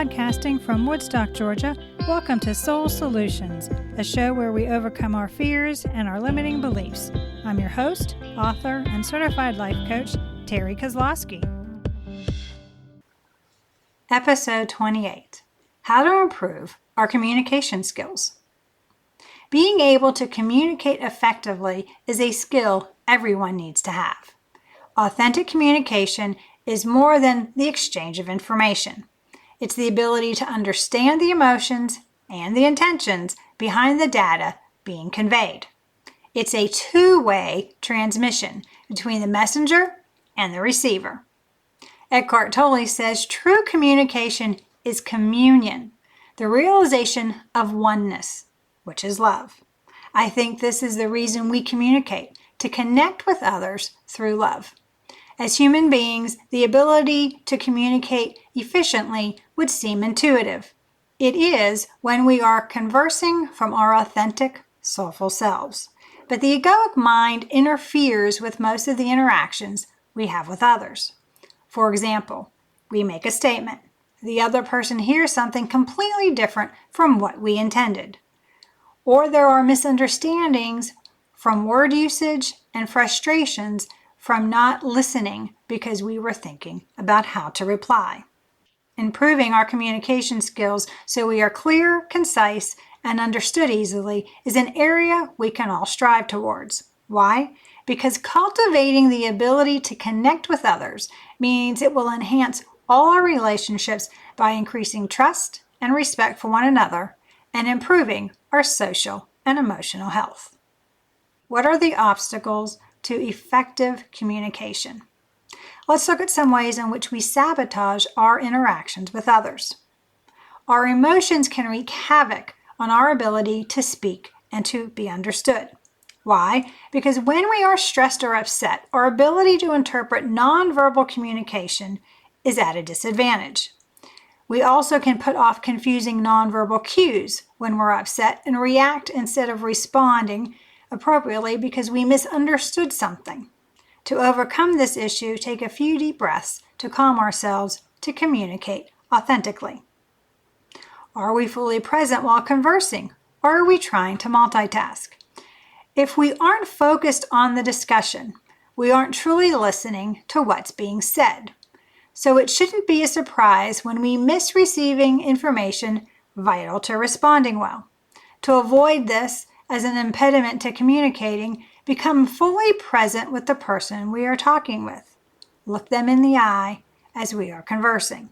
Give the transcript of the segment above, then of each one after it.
Podcasting from Woodstock, Georgia, welcome to Soul Solutions, a show where we overcome our fears and our limiting beliefs. I'm your host, author, and certified life coach, Terry Kozlowski. Episode 28, How to Improve Our Communication Skills. Being able to communicate effectively is a skill everyone needs to have. Authentic communication is more than the exchange of information. It's the ability to understand the emotions and the intentions behind the data being conveyed. It's a two-way transmission between the messenger and the receiver. Eckhart Tolle says true communication is communion, the realization of oneness, which is love. I think this is the reason we communicate, to connect with others through love. As human beings, the ability to communicate efficiently would seem intuitive. It is when we are conversing from our authentic, soulful selves. But the egoic mind interferes with most of the interactions we have with others. For example, we make a statement. The other person hears something completely different from what we intended. Or there are misunderstandings from word usage and frustrations from not listening because we were thinking about how to reply. Improving our communication skills so we are clear, concise, and understood easily is an area we can all strive towards. Why? Because cultivating the ability to connect with others means it will enhance all our relationships by increasing trust and respect for one another and improving our social and emotional health. What are the obstacles to effective communication? Let's look at some ways in which we sabotage our interactions with others. Our emotions can wreak havoc on our ability to speak and to be understood. Why? Because when we are stressed or upset, our ability to interpret nonverbal communication is at a disadvantage. We also can put off confusing nonverbal cues when we're upset and react instead of responding appropriately because we misunderstood something. To overcome this issue, take a few deep breaths to calm ourselves to communicate authentically. Are we fully present while conversing, or are we trying to multitask? If we aren't focused on the discussion, we aren't truly listening to what's being said. So it shouldn't be a surprise when we miss receiving information vital to responding well. To avoid this as an impediment to communicating, become fully present with the person we are talking with. Look them in the eye as we are conversing.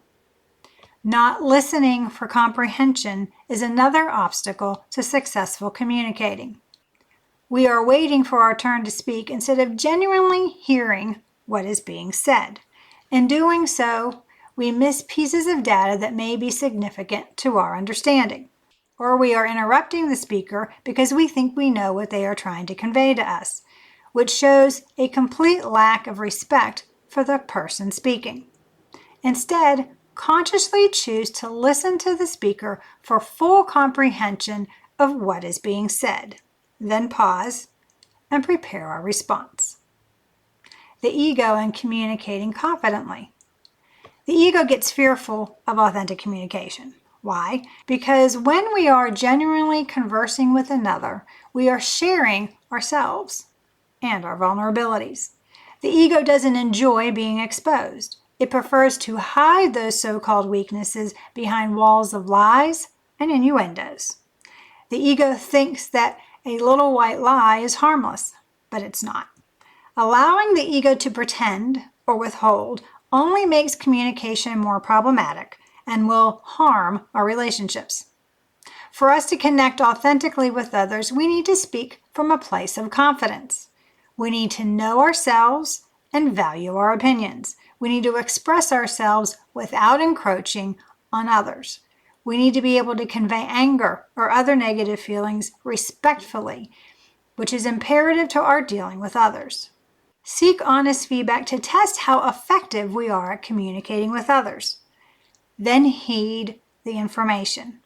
Not listening for comprehension is another obstacle to successful communicating. We are waiting for our turn to speak instead of genuinely hearing what is being said. In doing so, we miss pieces of data that may be significant to our understanding. Or we are interrupting the speaker because we think we know what they are trying to convey to us, which shows a complete lack of respect for the person speaking. Instead, consciously choose to listen to the speaker for full comprehension of what is being said. Then pause and prepare our response. The ego in communicating confidently. The ego gets fearful of authentic communication. Why? Because when we are genuinely conversing with another, we are sharing ourselves and our vulnerabilities. The ego doesn't enjoy being exposed. It prefers to hide those so-called weaknesses behind walls of lies and innuendos. The ego thinks that a little white lie is harmless, but it's not. Allowing the ego to pretend or withhold only makes communication more problematic and will harm our relationships. For us to connect authentically with others, we need to speak from a place of confidence. We need to know ourselves and value our opinions. We need to express ourselves without encroaching on others. We need to be able to convey anger or other negative feelings respectfully, which is imperative to our dealing with others. Seek honest feedback to test how effective we are at communicating with others. Then heed the information.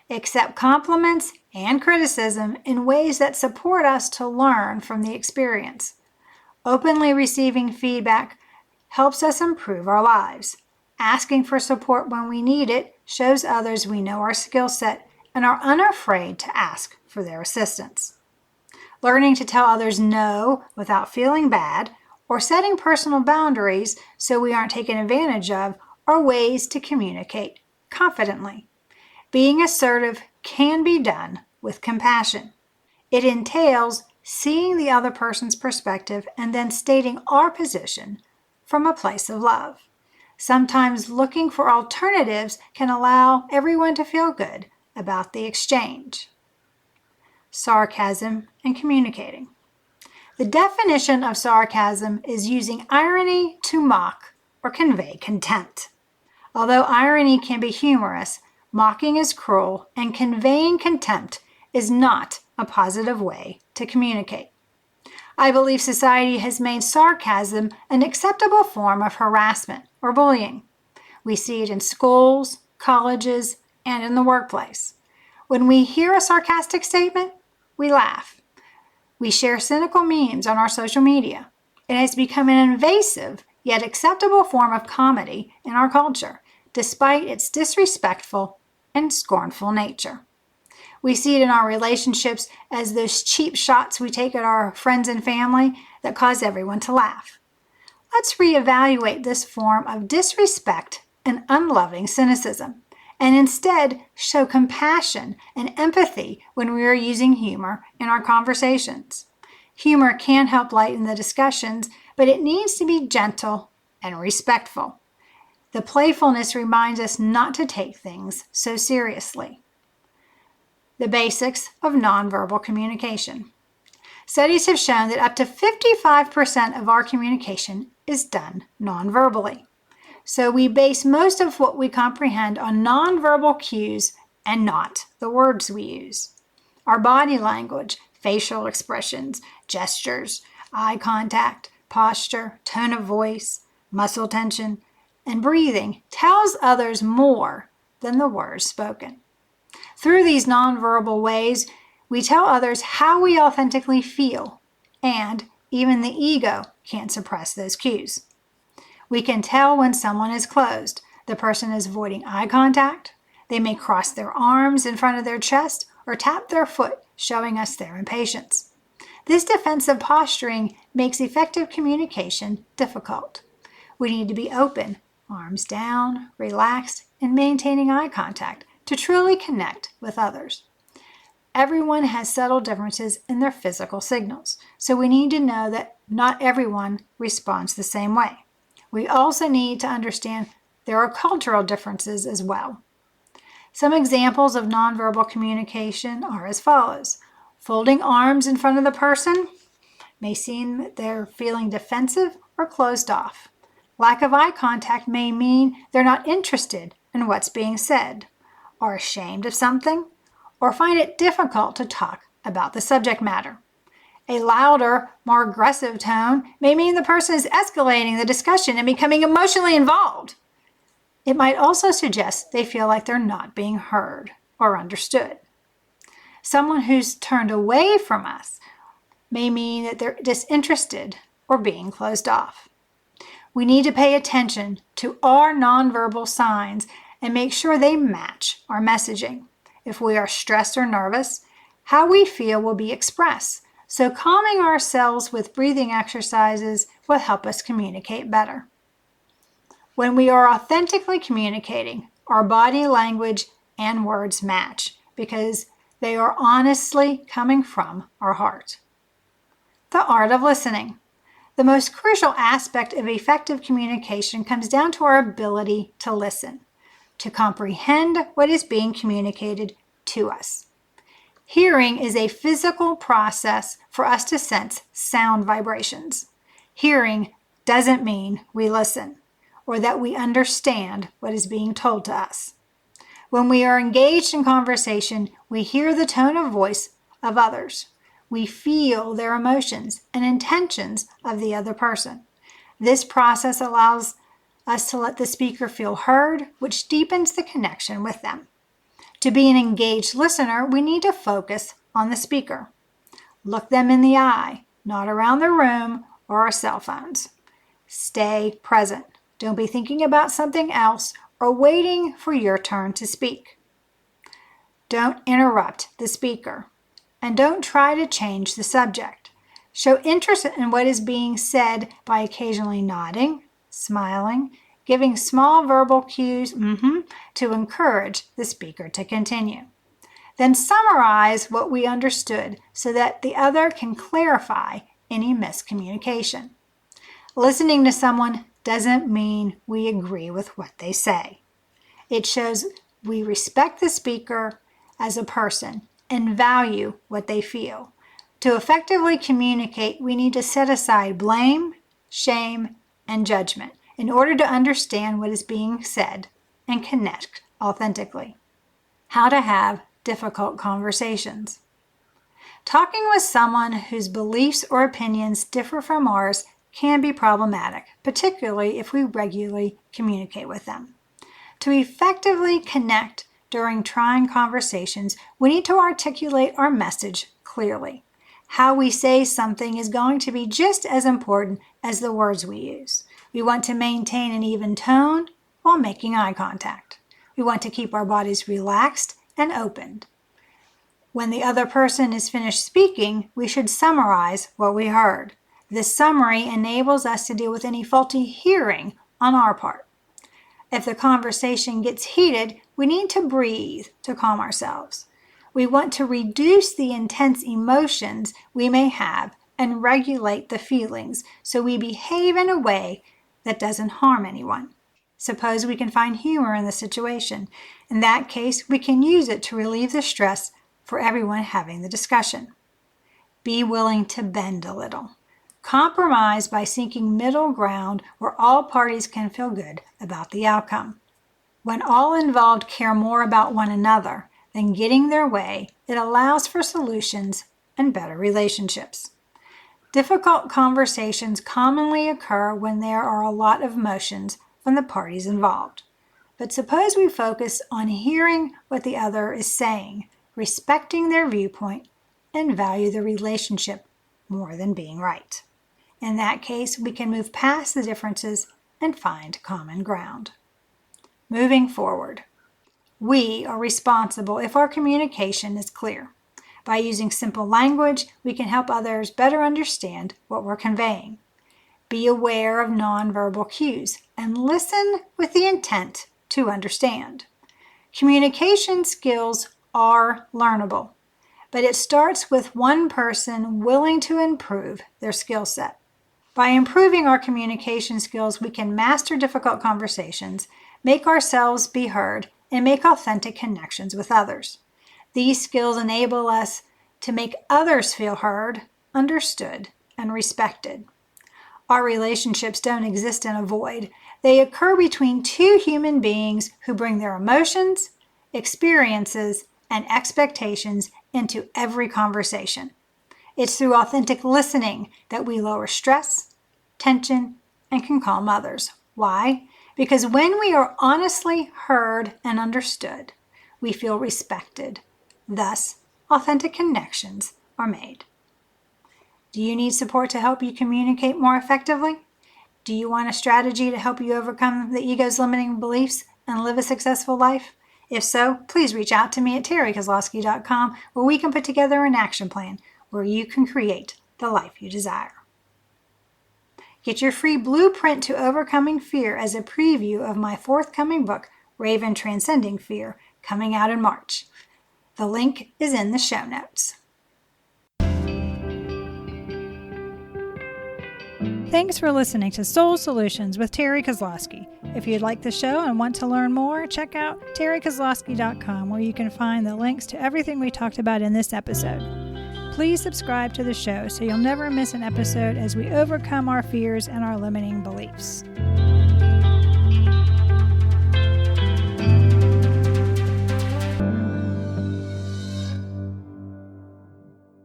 Accept compliments and criticism in ways that support us to learn from the experience. Openly receiving feedback helps us improve our lives. Asking for support when we need it shows others we know our skill set and are unafraid to ask for their assistance. Learning to tell others no without feeling bad or setting personal boundaries so we aren't taken advantage of are ways to communicate confidently. Being assertive can be done with compassion. It entails seeing the other person's perspective and then stating our position from a place of love. Sometimes looking for alternatives can allow everyone to feel good about the exchange. Sarcasm and communicating. The definition of sarcasm is using irony to mock or convey contempt. Although irony can be humorous, mocking is cruel, and conveying contempt is not a positive way to communicate. I believe society has made sarcasm an acceptable form of harassment or bullying. We see it in schools, colleges, and in the workplace. When we hear a sarcastic statement, we laugh. We share cynical memes on our social media. It has become an invasive yet acceptable form of comedy in our culture, despite its disrespectful and scornful nature. We see it in our relationships as those cheap shots we take at our friends and family that cause everyone to laugh. Let's reevaluate this form of disrespect and unloving cynicism, and instead show compassion and empathy when we are using humor in our conversations. Humor can help lighten the discussions, but it needs to be gentle and respectful. The playfulness reminds us not to take things so seriously. The basics of nonverbal communication. Studies have shown that up to 55% of our communication is done nonverbally. So we base most of what we comprehend on nonverbal cues and not the words we use. Our body language, facial expressions, gestures, eye contact, posture, tone of voice, muscle tension, and breathing tells others more than the words spoken. Through these nonverbal ways, we tell others how we authentically feel, and even the ego can't suppress those cues. We can tell when someone is closed. The person is avoiding eye contact. They may cross their arms in front of their chest or tap their foot, showing us their impatience. This defensive posturing makes effective communication difficult. We need to be open, arms down, relaxed, and maintaining eye contact to truly connect with others. Everyone has subtle differences in their physical signals, so we need to know that not everyone responds the same way. We also need to understand there are cultural differences as well. Some examples of nonverbal communication are as follows. Folding arms in front of the person may seem that they're feeling defensive or closed off. Lack of eye contact may mean they're not interested in what's being said, are ashamed of something, or find it difficult to talk about the subject matter. A louder, more aggressive tone may mean the person is escalating the discussion and becoming emotionally involved. It might also suggest they feel like they're not being heard or understood. Someone who's turned away from us may mean that they're disinterested or being closed off. We need to pay attention to our nonverbal signs and make sure they match our messaging. If we are stressed or nervous, how we feel will be expressed. So calming ourselves with breathing exercises will help us communicate better. When we are authentically communicating, our body language and words match because they are honestly coming from our heart. The art of listening. The most crucial aspect of effective communication comes down to our ability to listen, to comprehend what is being communicated to us. Hearing is a physical process for us to sense sound vibrations. Hearing doesn't mean we listen or that we understand what is being told to us. When we are engaged in conversation, we hear the tone of voice of others. We feel their emotions and intentions of the other person. This process allows us to let the speaker feel heard, which deepens the connection with them. To be an engaged listener, we need to focus on the speaker. Look them in the eye, not around the room or our cell phones. Stay present. Don't be thinking about something else or waiting for your turn to speak. Don't interrupt the speaker, and don't try to change the subject. Show interest in what is being said by occasionally nodding, smiling, giving small verbal cues to encourage the speaker to continue. Then summarize what we understood so that the other can clarify any miscommunication. Listening to someone doesn't mean we agree with what they say. It shows we respect the speaker as a person and value what they feel. To effectively communicate, we need to set aside blame, shame, and judgment in order to understand what is being said and connect authentically. How to have difficult conversations. Talking with someone whose beliefs or opinions differ from ours can be problematic, particularly if we regularly communicate with them. To effectively connect during trying conversations, we need to articulate our message clearly. How we say something is going to be just as important as the words we use. We want to maintain an even tone while making eye contact. We want to keep our bodies relaxed and opened. When the other person is finished speaking, we should summarize what we heard. This summary enables us to deal with any faulty hearing on our part. If the conversation gets heated, we need to breathe to calm ourselves. We want to reduce the intense emotions we may have and regulate the feelings so we behave in a way that doesn't harm anyone. Suppose we can find humor in the situation. In that case, we can use it to relieve the stress for everyone having the discussion. Be willing to bend a little. Compromise by seeking middle ground where all parties can feel good about the outcome. When all involved care more about one another than getting their way, it allows for solutions and better relationships. Difficult conversations commonly occur when there are a lot of emotions from the parties involved. But suppose we focus on hearing what the other is saying, respecting their viewpoint, and value the relationship more than being right. In that case, we can move past the differences and find common ground. Moving forward, we are responsible if our communication is clear. By using simple language, we can help others better understand what we're conveying. Be aware of nonverbal cues and listen with the intent to understand. Communication skills are learnable, but it starts with one person willing to improve their skill set. By improving our communication skills, we can master difficult conversations, make ourselves be heard, and make authentic connections with others. These skills enable us to make others feel heard, understood, and respected. Our relationships don't exist in a void. They occur between two human beings who bring their emotions, experiences, and expectations into every conversation. It's through authentic listening that we lower stress, tension, and can calm others. Why? Because when we are honestly heard and understood, we feel respected. Thus, authentic connections are made. Do you need support to help you communicate more effectively? Do you want a strategy to help you overcome the ego's limiting beliefs and live a successful life? If so, please reach out to me at terrykozlowski.com where we can put together an action plan where you can create the life you desire. Get your free blueprint to overcoming fear as a preview of my forthcoming book, Raven Transcending Fear, coming out in March. The link is in the show notes. Thanks for listening to Soul Solutions with Terry Kozlowski. If you'd like the show and want to learn more, check out terrykozlowski.com where you can find the links to everything we talked about in this episode. Please subscribe to the show so you'll never miss an episode as we overcome our fears and our limiting beliefs.